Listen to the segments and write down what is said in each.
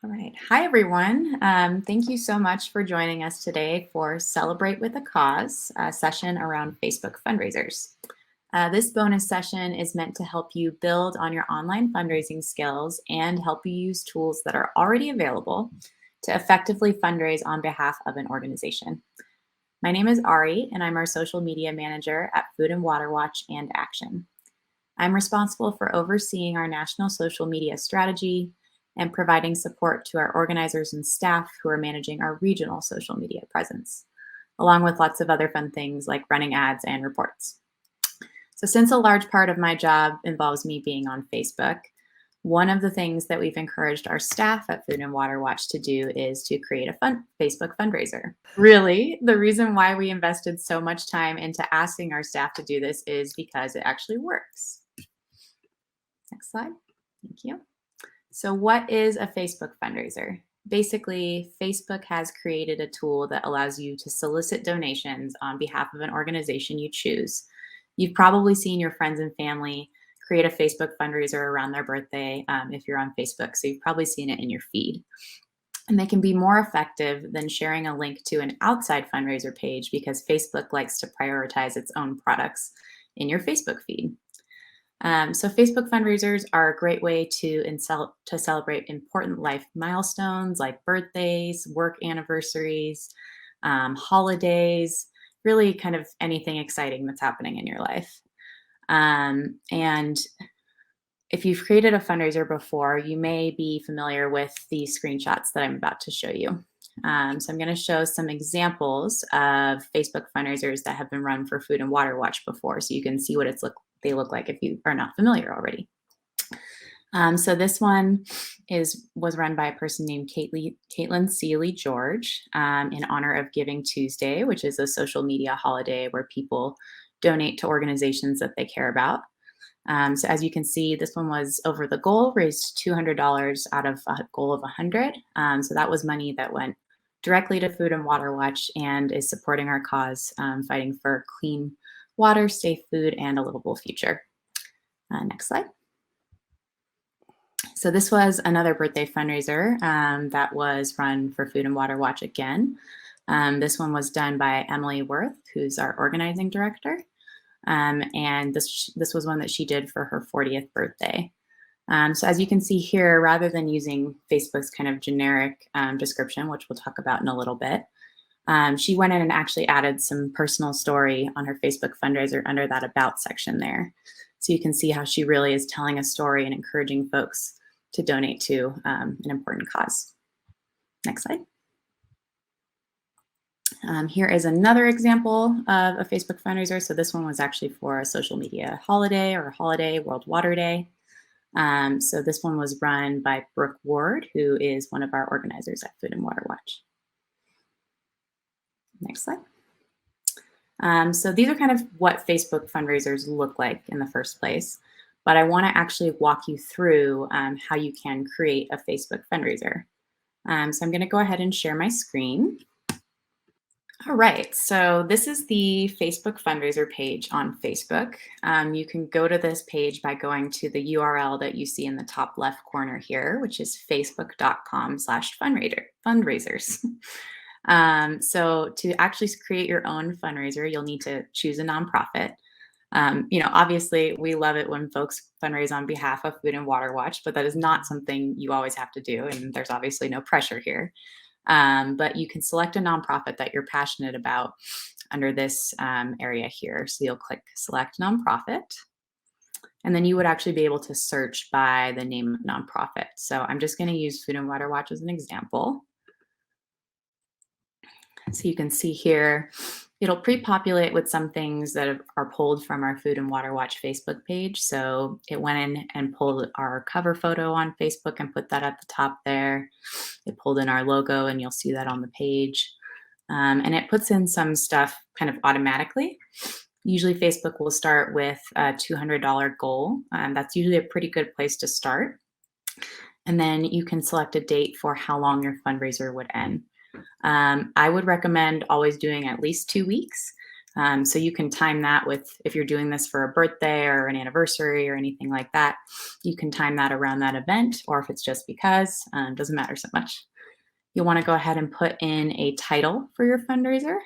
All right. Hi, everyone. Thank you so much for joining us today for Celebrate with a Cause, a session around Facebook fundraisers. This bonus session is meant to help you build on your online fundraising skills and help you use tools that are already available to effectively fundraise on behalf of an organization. My name is Ari, and I'm our social media manager at Food and Water Watch and Action. I'm responsible for overseeing our national social media strategy and providing support to our organizers and staff who are managing our regional social media presence, along with lots of other fun things like running ads and reports. So, since a large part of my job involves me being on Facebook, one of the things that we've encouraged our staff at Food and Water Watch to do is to create a fun Facebook fundraiser. Really, the reason why we invested so much time into asking our staff to do this is because it actually works. Next slide. Thank you. So, what is a Facebook fundraiser? Basically, Facebook has created a tool that allows you to solicit donations on behalf of an organization you choose. You've probably seen your friends and family create a Facebook fundraiser around their birthday if you're on Facebook. So, you've probably seen it in your feed. And they can be more effective than sharing a link to an outside fundraiser page because Facebook likes to prioritize its own products in your Facebook feed. So Facebook fundraisers are a great way to celebrate important life milestones like birthdays, work anniversaries, holidays, really kind of anything exciting that's happening in your life. And if you've created a fundraiser before, you may be familiar with the screenshots that I'm about to show you. So I'm going to show some examples of Facebook fundraisers that have been run for Food and Water Watch before, so you can see what they look like if you are not familiar already. So this one was run by a person named Caitlin Seeley George in honor of Giving Tuesday, which is a social media holiday where people donate to organizations that they care about. So as you can see, this one was over the goal, raised $200 out of a goal of 100. So that was money that went directly to Food and Water Watch and is supporting our cause, fighting for clean water, safe food, and a livable future. Next slide. So this was another birthday fundraiser that was run for Food and Water Watch again. This one was done by Emily Worth, who's our organizing director. And this was one that she did for her 40th birthday. So as you can see here, rather than using Facebook's kind of generic description, which we'll talk about in a little bit, she went in and actually added some personal story on her Facebook fundraiser under that About section there. So you can see how she really is telling a story and encouraging folks to donate to an important cause. Next slide. Here is another example of a Facebook fundraiser. So this one was actually for a social media holiday or holiday, World Water Day. So this one was run by Brooke Ward, who is one of our organizers at Food and Water Watch. Next slide. So these are kind of what Facebook fundraisers look like in the first place, but I want to actually walk you through how you can create a Facebook fundraiser. So I'm going to go ahead and share my screen. All right, so this is the Facebook fundraiser page on Facebook. You can go to this page by going to the URL that you see in the top left corner here, which is facebook.com/fundraisers. So to actually create your own fundraiser, you'll need to choose a nonprofit. Obviously, we love it when folks fundraise on behalf of Food and Water Watch, but that is not something you always have to do, and there's obviously no pressure here. But you can select a nonprofit that you're passionate about under this area here. So you'll click Select Nonprofit, and then you would actually be able to search by the name of nonprofit. So I'm just going to use Food and Water Watch as an example. So you can see here, it'll pre-populate with some things that are pulled from our Food and Water Watch Facebook page. So it went in and pulled our cover photo on Facebook and put that at the top there. It pulled in our logo, and you'll see that on the page. And it puts in some stuff kind of automatically. Usually Facebook will start with a $200 goal. That's usually a pretty good place to start. And then you can select a date for how long your fundraiser would end. I would recommend always doing at least 2 weeks So you can time that with, if you're doing this for a birthday or an anniversary or anything like that, you can time that around that event, or if it's just because, doesn't matter so much. You'll want to go ahead and put in a title for your fundraiser.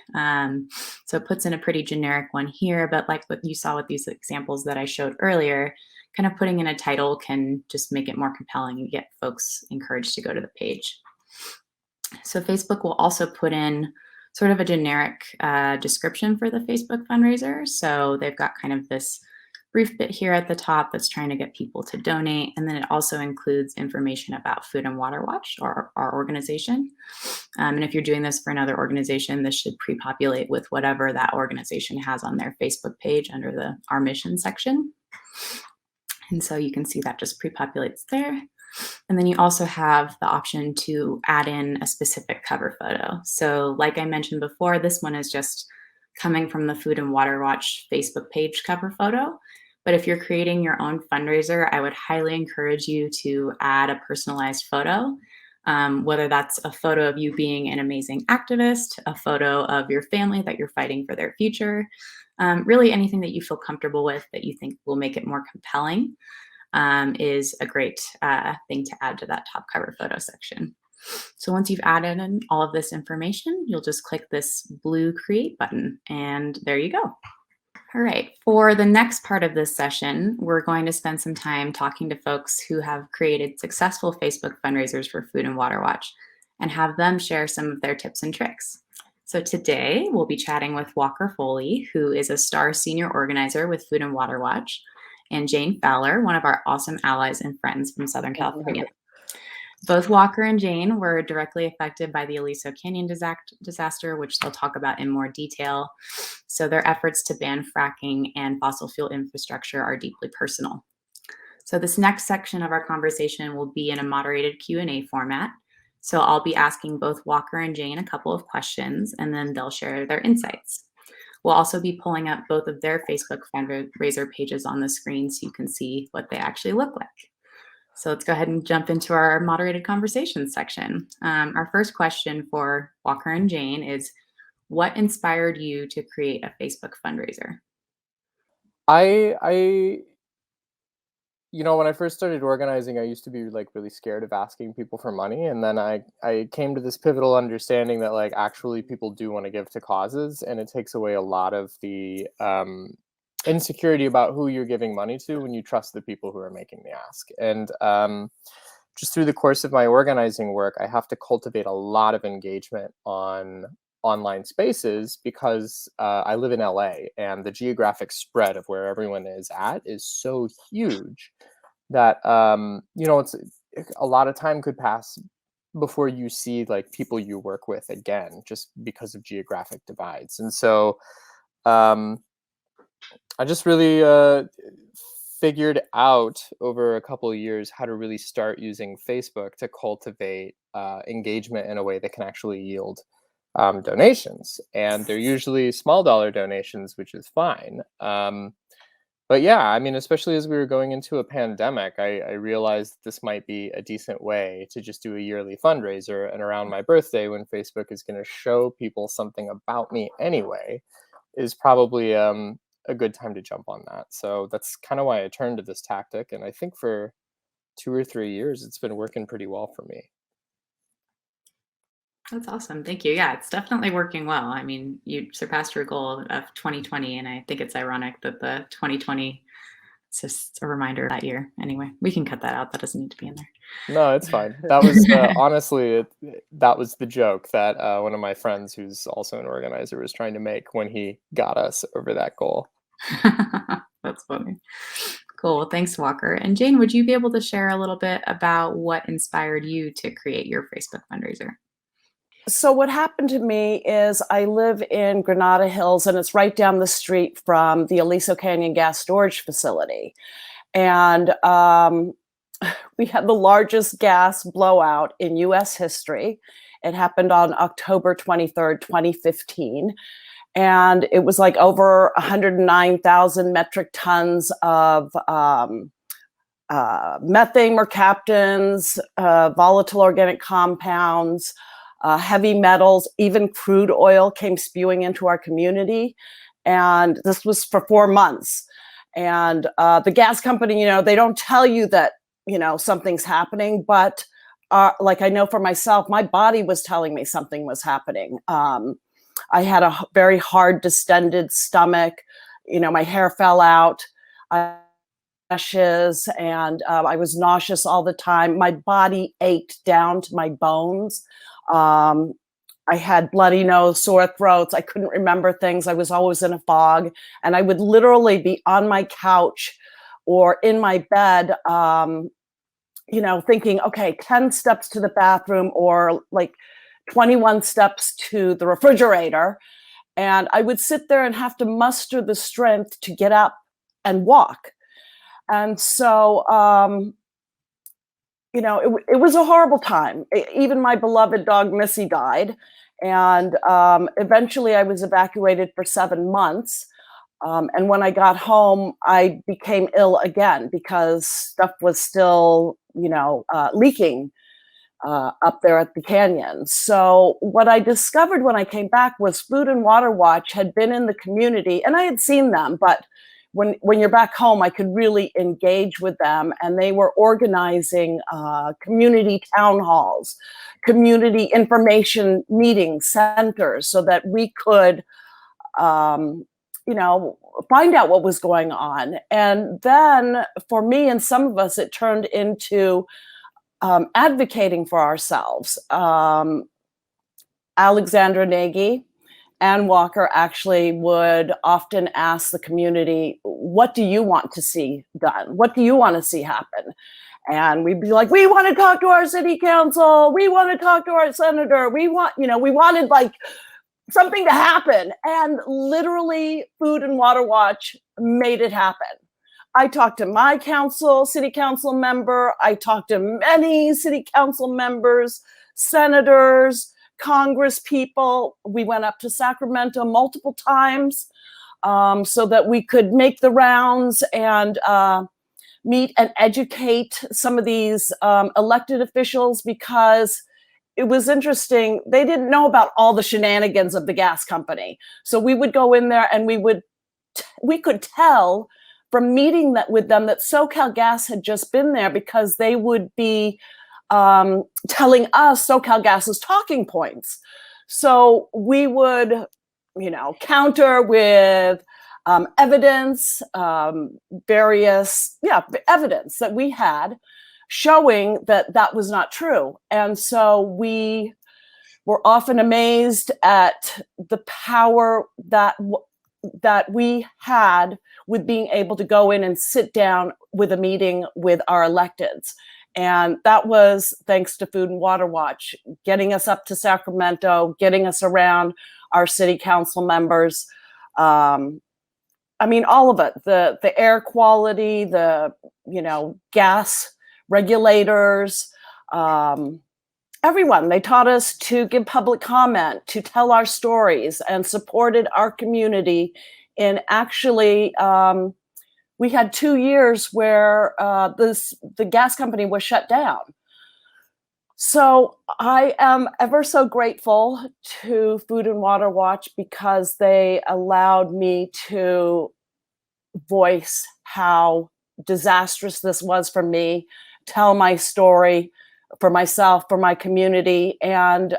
So it puts in a pretty generic one here, but like what you saw with these examples that I showed earlier, kind of putting in a title can just make it more compelling and get folks encouraged to go to the page. So Facebook will also put in sort of a generic description for the Facebook fundraiser. So they've got kind of this brief bit here at the top that's trying to get people to donate. And then it also includes information about Food and Water Watch, or our organization. And if you're doing this for another organization, this should pre-populate with whatever that organization has on their Facebook page under the Our Mission section. And so you can see that just pre-populates there. And then you also have the option to add in a specific cover photo. So like I mentioned before, this one is just coming from the Food and Water Watch Facebook page cover photo. But if you're creating your own fundraiser, I would highly encourage you to add a personalized photo, whether that's a photo of you being an amazing activist, a photo of your family that you're fighting for their future, really anything that you feel comfortable with that you think will make it more compelling. Is a great thing to add to that top cover photo section. So once you've added in all of this information, you'll just click this blue create button, and there you go. All right, for the next part of this session, we're going to spend some time talking to folks who have created successful Facebook fundraisers for Food and Water Watch and have them share some of their tips and tricks. So today we'll be chatting with Walker Foley, who is a star senior organizer with Food and Water Watch, and Jane Fowler, one of our awesome allies and friends from Southern California. Both Walker and Jane were directly affected by the Aliso Canyon disaster, which they'll talk about in more detail. So their efforts to ban fracking and fossil fuel infrastructure are deeply personal. So this next section of our conversation will be in a moderated Q&A format. So I'll be asking both Walker and Jane a couple of questions, and then they'll share their insights. We'll also be pulling up both of their Facebook fundraiser pages on the screen so you can see what they actually look like. So let's go ahead and jump into our moderated conversation section. Our first question for Walker and Jane is, what inspired you to create a Facebook fundraiser? When I first started organizing, I used to be like really scared of asking people for money. And then I came to this pivotal understanding that like actually people do want to give to causes, and it takes away a lot of the insecurity about who you're giving money to when you trust the people who are making the ask. And just through the course of my organizing work, I have to cultivate a lot of engagement on online spaces because I live in LA, and the geographic spread of where everyone is at is so huge that it's a lot of time could pass before you see like people you work with again, just because of geographic divides. And so I just really figured out over a couple of years how to really start using Facebook to cultivate engagement in a way that can actually yield donations. And they're usually small dollar donations, which is fine. But yeah, I mean, especially as we were going into a pandemic, I realized this might be a decent way to just do a yearly fundraiser. And around my birthday, when Facebook is going to show people something about me anyway, is probably a good time to jump on that. So that's kind of why I turned to this tactic. And I think for 2 or 3 years, it's been working pretty well for me. That's awesome. Thank you. Yeah, it's definitely working well. I mean, you surpassed your goal of 2020, and I think it's ironic that the 2020 is just a reminder of that year. Anyway, we can cut that out. That doesn't need to be in there. No, it's fine. That was honestly, that was the joke that one of my friends, who's also an organizer, was trying to make when he got us over that goal. That's funny. Cool. Well, thanks, Walker. And Jane, would you be able to share a little bit about what inspired you to create your Facebook fundraiser? So what happened to me is I live in Granada Hills, and it's right down the street from the Aliso Canyon gas storage facility. And we had the largest gas blowout in U.S. history. It happened on October 23rd, 2015. And it was like over 109,000 metric tons of methane mercaptans, volatile organic compounds, heavy metals, even crude oil came spewing into our community. And this was for 4 months. And the gas company, they don't tell you that, something's happening, but like I know for myself, my body was telling me something was happening. I had a very hard, distended stomach. My hair fell out. Rashes, and I was nauseous all the time. My body ached down to my bones. I had bloody nose, sore throats. I couldn't remember things. I was always in a fog. And I would literally be on my couch or in my bed, thinking, okay, 10 steps to the bathroom or like 21 steps to the refrigerator. And I would sit there and have to muster the strength to get up and walk. And so, it was a horrible time. Even my beloved dog, Missy, died. And eventually I was evacuated for 7 months. And when I got home, I became ill again because stuff was still, leaking up there at the canyon. So what I discovered when I came back was Food and Water Watch had been in the community, and I had seen them, but when you're back home, I could really engage with them, and they were organizing community town halls, community information meeting centers, so that we could, find out what was going on. And then for me and some of us, it turned into advocating for ourselves. Alexandra Nagy, Ann Walker actually would often ask the community, what do you want to see done? What do you want to see happen? And we'd be like, we want to talk to our city council. We want to talk to our senator. We wanted like something to happen. And literally Food and Water Watch made it happen. I talked to my city council member. I talked to many city council members, senators, Congress people. We went up to Sacramento multiple times so that we could make the rounds and meet and educate some of these elected officials, because it was interesting. They didn't know about all the shenanigans of the gas company. So we would go in there and we could tell from meeting with them that SoCal Gas had just been there, because they would be telling us SoCal Gas's talking points. So we would, counter with evidence, evidence that we had showing that that was not true. And so we were often amazed at the power that we had with being able to go in and sit down with a meeting with our electeds. And that was thanks to Food and Water Watch, getting us up to Sacramento, getting us around our city council members. All of it, the air quality, the, gas regulators, everyone. They taught us to give public comment, to tell our stories, and supported our community in actually, we had 2 years where the gas company was shut down. So I am ever so grateful to Food and Water Watch, because they allowed me to voice how disastrous this was for me, tell my story for myself, for my community, and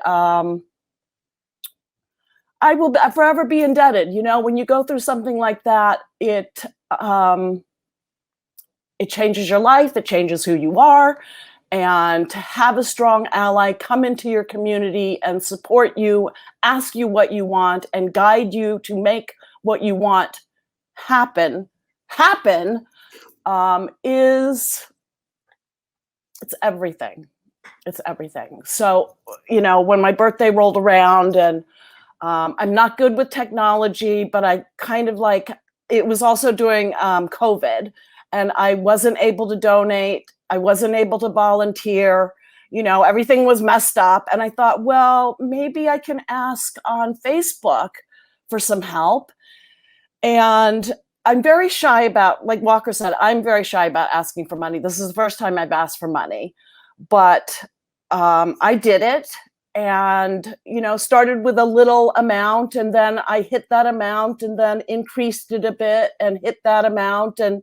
I will forever be indebted. When you go through something like that, it changes your life, it changes who you are, and to have a strong ally come into your community and support you, ask you what you want, and guide you to make what you want happen, it's everything. It's everything. So, when my birthday rolled around, and I'm not good with technology, but I kind of it was also during COVID, and I wasn't able to donate. I wasn't able to volunteer. Everything was messed up. And I thought, well, maybe I can ask on Facebook for some help. And I'm very shy about, like Walker said, I'm very shy about asking for money. This is the first time I've asked for money, but I did it. and, started with a little amount, and then I hit that amount and then increased it a bit and hit that amount. And,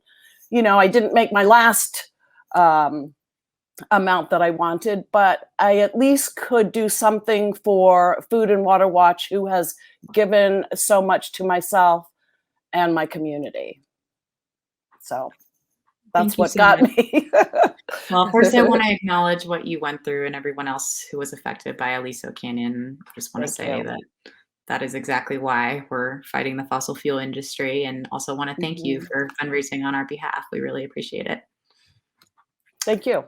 I didn't make my last amount that I wanted, but I at least could do something for Food and Water Watch, who has given so much to myself and my community. So that's what got me. Well, first I want to acknowledge what you went through and everyone else who was affected by Aliso Canyon. I just want to say that is exactly why we're fighting the fossil fuel industry, and also want to thank you for fundraising on our behalf. We really appreciate it. Thank you.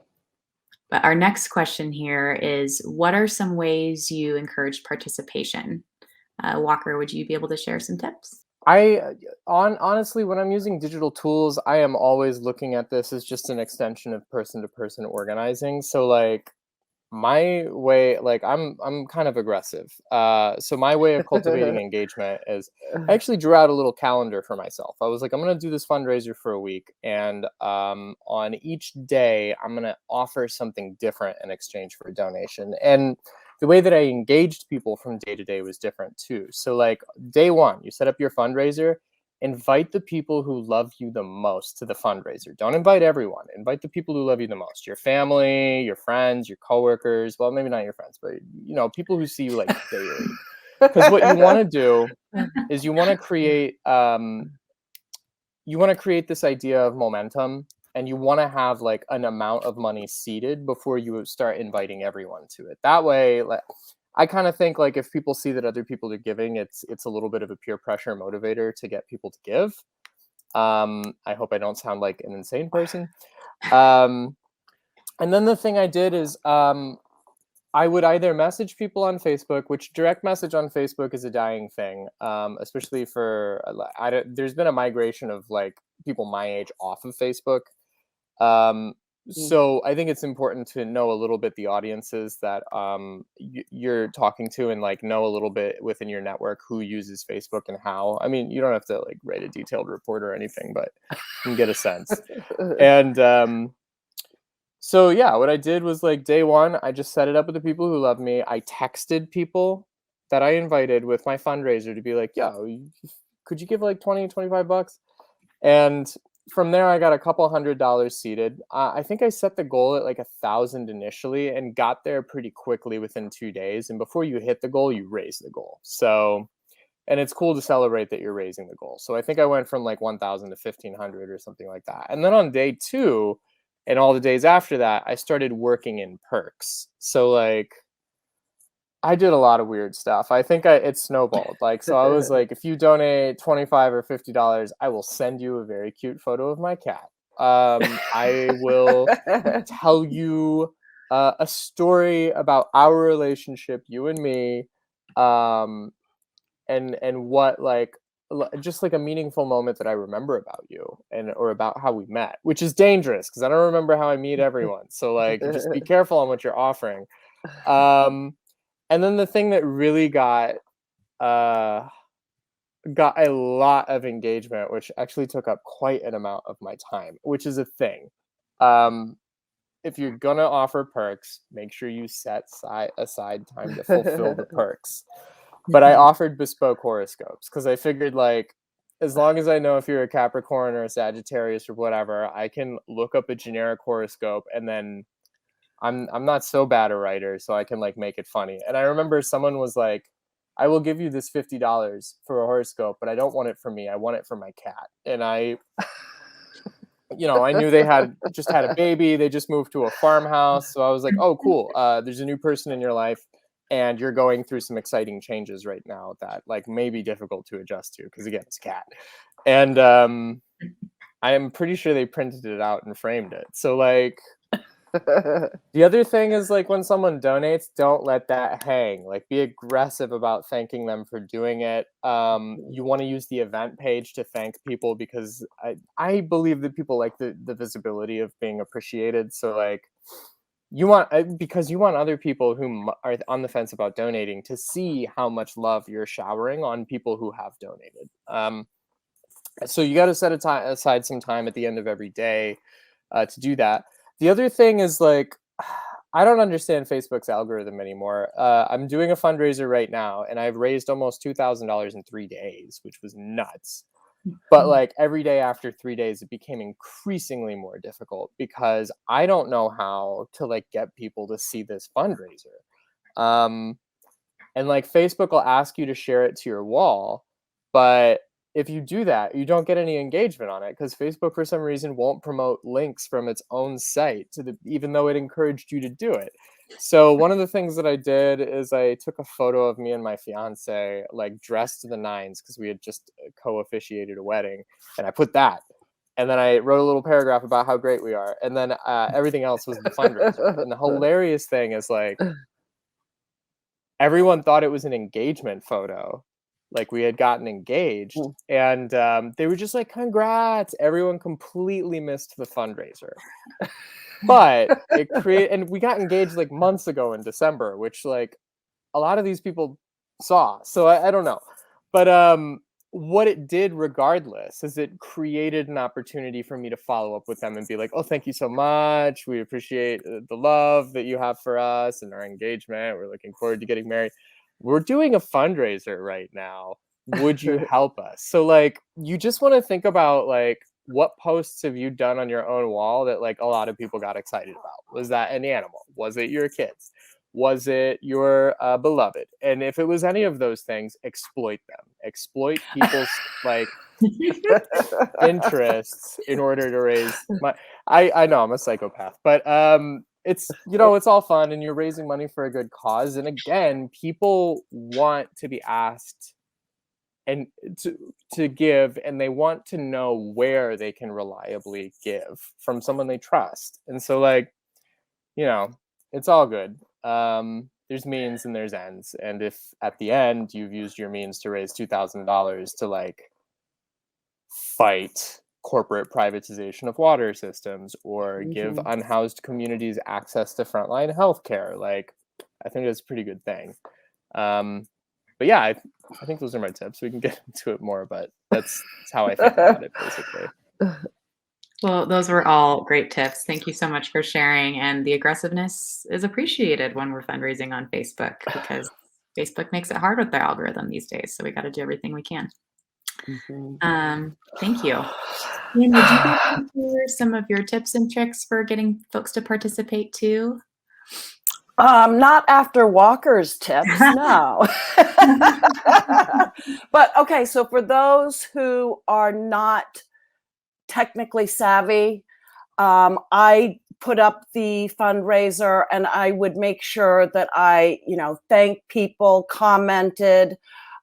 But our next question here is, what are some ways you encourage participation? Walker, would you be able to share some tips? Honestly, when I'm using digital tools, I am always looking at this as just an extension of person-to-person organizing. So like my way, like I'm kind of aggressive. So my way of cultivating engagement is I actually drew out a little calendar for myself. I was like, I'm going to do this fundraiser for a week, and on each day, I'm going to offer something different in exchange for a donation. And the way that I engaged people from day to day was different too. So like day one, you set up your fundraiser, invite the people who love you the most to the fundraiser. Don't invite everyone. Invite the people who love you the most. Your family, your friends, your coworkers. Well, maybe not your friends, but people who see you like daily. Because what you want to do is you want to create this idea of momentum, and you want to have like an amount of money seeded before you start inviting everyone to it. That way, I kind of think like if people see that other people are giving, it's a little bit of a peer pressure motivator to get people to give. I hope I don't sound like an insane person. And then the thing I did is I would either message people on Facebook, which direct message on Facebook is a dying thing, especially for there's been a migration of like people my age off of Facebook. So I think it's important to know a little bit the audiences that you're talking to, and like know a little bit within your network who uses Facebook and how. I mean, you don't have to like write a detailed report or anything, but you can get a sense. And so yeah, what I did was like day one, I just set it up with the people who love me. I texted people that I invited with my fundraiser to be like, yo, could you give like 20, 25 bucks? And from there, I got a couple $100 seated. I think I set the goal at like 1,000 initially and got there pretty quickly within 2 days. And before you hit the goal, you raise the goal. So, and it's cool to celebrate that you're raising the goal. So I think I went from like 1,000 to 1,500 or something like that. And then on day two and all the days after that, I started working in perks. So like, I did a lot of weird stuff. I think it snowballed. Like, so I was like, if you donate $25 or $50, I will send you a very cute photo of my cat. I will tell you a story about our relationship, you and me, and what like just like a meaningful moment that I remember about you or about how we met, which is dangerous because I don't remember how I meet everyone. So like, just be careful on what you're offering. And then the thing that really got a lot of engagement, which actually took up quite an amount of my time, which is a thing. If you're gonna offer perks, make sure you set aside time to fulfill the perks. But I offered bespoke horoscopes because I figured like, as long as I know if you're a Capricorn or a Sagittarius or whatever, I can look up a generic horoscope, and then I'm not so bad a writer, so I can like make it funny. And I remember someone was like, I will give you this $50 for a horoscope, but I don't want it for me. I want it for my cat. And I knew they just had a baby. They just moved to a farmhouse. So I was like, oh, cool. There's a new person in your life, and you're going through some exciting changes right now that like may be difficult to adjust to because again, it's a cat. And I am pretty sure they printed it out and framed it. So like, the other thing is like when someone donates, don't let that hang. Like be aggressive about thanking them for doing it. You want to use the event page to thank people because I believe that people like the visibility of being appreciated. So like because you want other people who are on the fence about donating to see how much love you're showering on people who have donated. So you got to set aside some time at the end of every day to do that. The other thing is like, I don't understand Facebook's algorithm anymore. I'm doing a fundraiser right now, and I've raised almost $2,000 in 3 days, which was nuts. But like every day after 3 days, it became increasingly more difficult because I don't know how to like get people to see this fundraiser. And like Facebook will ask you to share it to your wall, but if you do that, you don't get any engagement on it because Facebook for some reason won't promote links from its own site to the, even though it encouraged you to do it. So one of the things that I did is I took a photo of me and my fiance like dressed to the nines because we had just co-officiated a wedding, and I put that. And then I wrote a little paragraph about how great we are. And then everything else was the fundraiser. And the hilarious thing is like everyone thought it was an engagement photo. Like we had gotten engaged, and they were just like, congrats. Everyone completely missed the fundraiser. But it created, and we got engaged like months ago in December, which like a lot of these people saw. So I don't know. But what it did regardless is it created an opportunity for me to follow up with them and be like, oh, thank you so much. We appreciate the love that you have for us and our engagement. We're looking forward to getting married. We're doing a fundraiser right now. Would you help us? So like, you just want to think about like, what posts have you done on your own wall that like a lot of people got excited about? Was that an animal? Was it your kids? Was it your beloved? And if it was any of those things, exploit them. Exploit people's like interests in order to raise my. I know I'm a psychopath, but it's it's all fun and you're raising money for a good cause. And again, people want to be asked and to give, and they want to know where they can reliably give from someone they trust. And so like, it's all good. There's means and there's ends. And if at the end you've used your means to raise $2,000 to like fight corporate privatization of water systems or give unhoused communities access to frontline healthcare, like I think that's a pretty good thing. But yeah, I think those are my tips. We can get into it more, but that's how I think about it, basically. Well, those were all great tips. Thank you so much for sharing. And the aggressiveness is appreciated when we're fundraising on Facebook because Facebook makes it hard with their algorithm these days. So we got to do everything we can. Thank you. Ian, would you be able to share some of your tips and tricks for getting folks to participate too? Not after Walker's tips, no. But okay, so for those who are not technically savvy, I put up the fundraiser and I would make sure that I, thank people, commented.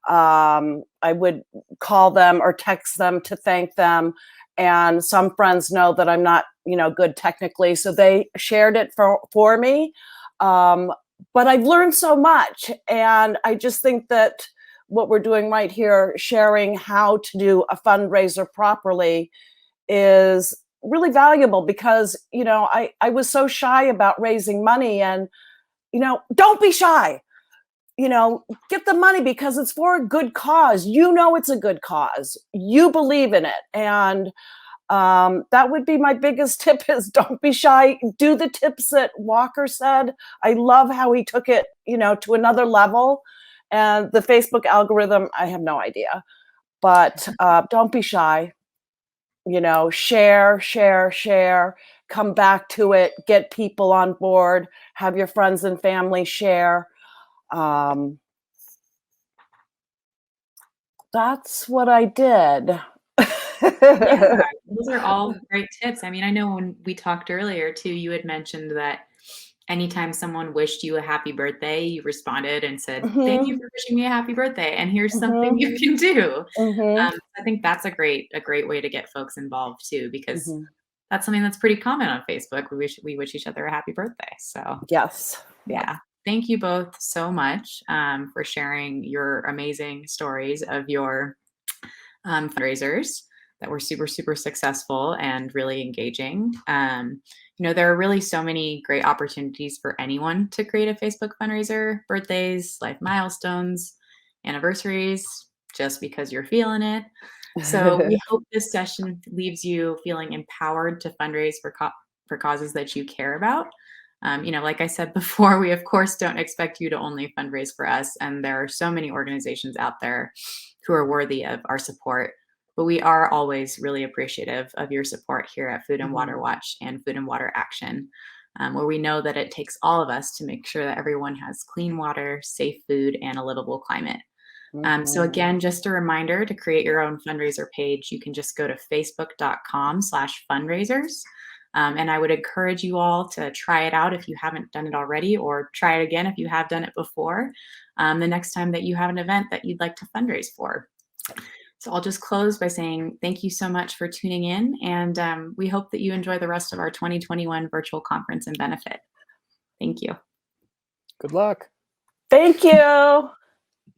I would call them or text them to thank them. And some friends know that I'm not, good technically, so they shared it for me. But I've learned so much, and I just think that what we're doing right here, sharing how to do a fundraiser properly, is really valuable because, I was so shy about raising money, and, don't be shy. Get the money because it's for a good cause. It's a good cause. You believe in it. And that would be my biggest tip is don't be shy. Do the tips that Walker said. I love how he took it, to another level. And the Facebook algorithm, I have no idea. But don't be shy. Share, come back to it, get people on board, have your friends and family share. That's what I did. Yeah, those are all great tips. I mean, I know when we talked earlier too, you had mentioned that anytime someone wished you a happy birthday, you responded and said, thank you for wishing me a happy birthday. And here's something you can do. I think that's a great way to get folks involved too, because that's something that's pretty common on Facebook. We wish each other a happy birthday. So yes. Yeah. Thank you both so much for sharing your amazing stories of your fundraisers that were super, super successful and really engaging. There are really so many great opportunities for anyone to create a Facebook fundraiser: birthdays, life milestones, anniversaries, just because you're feeling it. So we hope this session leaves you feeling empowered to fundraise for causes that you care about. Like I said before, we of course don't expect you to only fundraise for us, and there are so many organizations out there who are worthy of our support. But we are always really appreciative of your support here at Food and Water Watch and Food and Water Action, where we know that it takes all of us to make sure that everyone has clean water, safe food, and a livable climate. So again, just a reminder to create your own fundraiser page. You can just go to facebook.com/fundraisers. And I would encourage you all to try it out if you haven't done it already, or try it again if you have done it before, the next time that you have an event that you'd like to fundraise for. So I'll just close by saying thank you so much for tuning in, and we hope that you enjoy the rest of our 2021 virtual conference and benefit. Thank you. Good luck. Thank you.